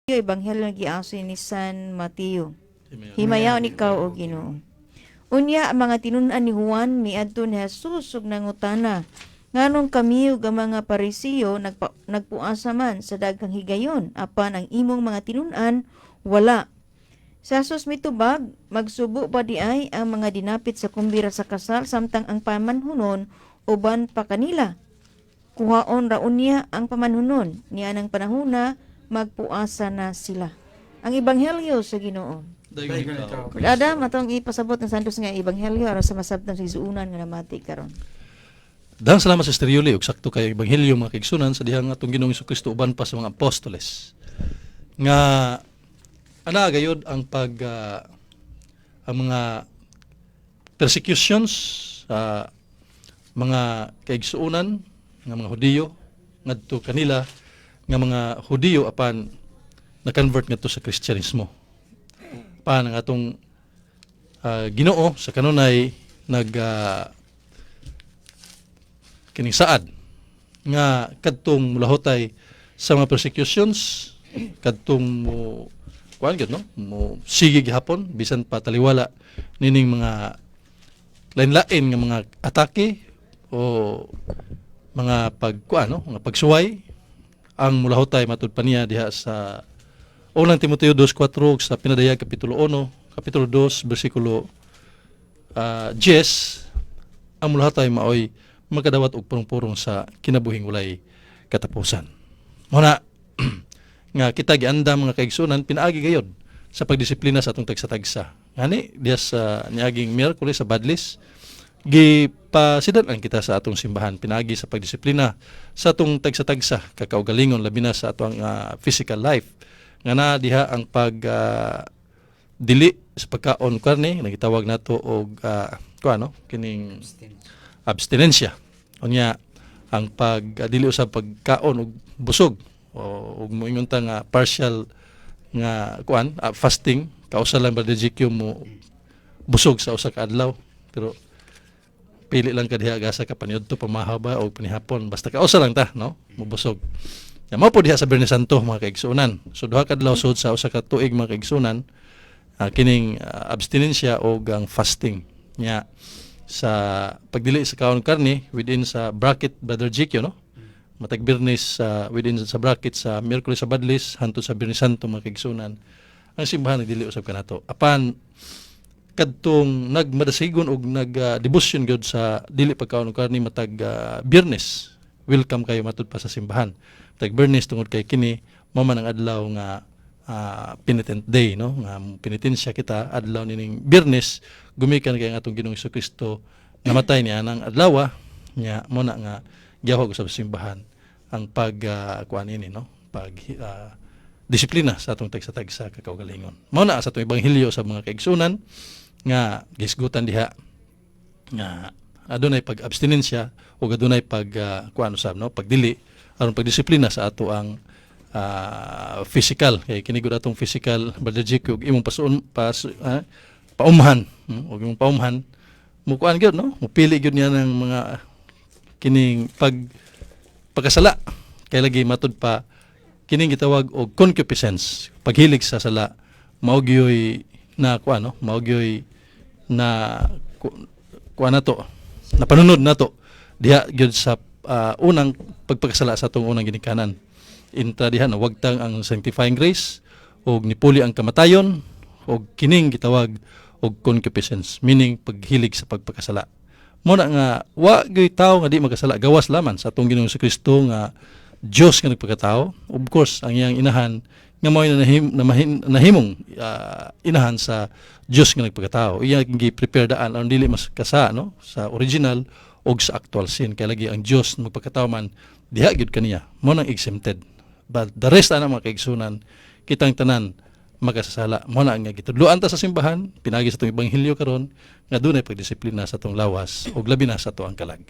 Ebanghelyo giaso ni San Mateo. Himayaw ikaw o Ginoo. Unya ang mga tinun-an ni Juan niadto ni Jesus ug nangutana, nganong kami ug ang mga Parisiyo nagpuasa man sa daghang higayon apan ang imong mga tinun-an wala. Sa Jesus mitubag, magsubo pa di ay ang mga dinapit sa kumbira sa kasal samtang ang pamanhunon uban pa kanila. Kuhaon ra unya ang pamanhunon niya ng panahona magpuasa na sila. Ang ebanghelyo sa Ginoo. Adam atong ipasabot ng Santos nga ebanghelyo aron sa masabtan sa isuunan nga namati karon. Dahang salamat sa Stereoli ug sakto kay ebanghelyo mga kaigsunan sa dihang atong Ginoong Kristo uban pa sa mga apostoles. Nga ana gayud ang ang mga persecutions sa mga kaigsuunan nga mga Hudiyo ngadto kanila nga mga Hudiyo apan na-convert ngadto sa Kristyanismo. Apan ang atong Ginoo sa kanunay kining saad nga kadtong mulahotay sa mga persecutions kadtong mo kuan gyud no mo sige gihapon bisan pa taliwala nining mga lain-lain nga mga atake o mga mga pagsuway ang mulahotay matud pa niya diha sa unang Timoteo 2:4 sa pinadayag kapitulo 1 kapitulo 2 bersikulo 10 ang mulahotay maoy magkadawat og purong-purong sa kinabuhing walay katapusan. Muna nga kita giandam mga kaigsunan pinaagi gayod sa pagdisiplina sa atong tagsa-tagsa. Ngani diha sa niaging Miyerkules sa Badlis gipasidan kita sa atong simbahan pinaagi sa pagdisiplina sa atong tagsa-tagsa kakaugalingon labi na sa atong physical life nga na diha ang dili sa pagkaon karne nagitawag nato og kining abstinensya unya ang dili usab pagkaon og busog o moingon ta nga partial nga fasting kausa lang Brother GQ mo busog sa usa ka adlaw pero pili lang ka diha gasa ka paniudto pamahaba o panihapon basta kausa lang ta no mubusog ya mao po diha sa Biyernes Santo mga kaigsunan so duha ka adlaw sud sa usa ka tuig mga kaigsunan kining abstinensya o ang fasting nya sa pagdili sa kaon karne within sa bracket Brother GQ no matag Biyernes within sa bracket sa Miyerkules sa Badlis hangtod sa Biyernes Santo mga kaigsunan ang simbahan nagdili usab kanato apan kadtong nagmadasigon og nagdebosyon gyud sa dili pagkaon og karne matag Biyernes welcome kayo matud pa sa simbahan matag Biyernes tungod kay kini mao man ang adlaw nga penitent day no nga penitensya kita adlaw nining Biyernes gumikan kay ang atong Ginoong Kristo namatay niya nang adlaw nya mo na nga gihawag sa simbahan ang kuan ini no disiplina sa atong tagsa-tagsa kakaugalingon mao na sa atong ebanghelyo sa mga kaigsunan nga gisgutan diha nga adunay pag-abstinensya o adunay pagdili aron pagdisiplina sa ato ang physical kay kini gud atong physical Brother GQ imong paumhan og imong paumhan mo kuan gyud no mupili gyud niya ng mga kining pagkasala kay lagi matud pa kining gitawag og concupiscence paghilig sa sala mao gyoy na mao gyoy na nato napanunod nato diha gyud sa unang pagpakasala sa atong unang ginikanan inta diha na wagtang ang sanctifying grace og nipuli ang kamatayon og kining gitawag og concupiscence meaning paghilig sa pagpakasala mo na nga wa gyoy tawo nga di magkasala gawas laman sa atong Ginoong Kristo nga Diyos nga nagpagkatao of course ang iyang inahan nga mao nahimong inahan sa Diyos nga nagpagkatao iya gi-prepare daan aron dili mas kasa no sa original og sa actual sin kay lagi ang Diyos magpagkatao man diha gyud kaniya mo nang exempted but the rest ana mga kaigsunan kitang tanan magkasasala mo na nga gitudloan ta sa simbahan pinagi sa atong ebanghelyo karon nga dunay pagdisiplina sa atong lawas og labi na sa ato ang kalag.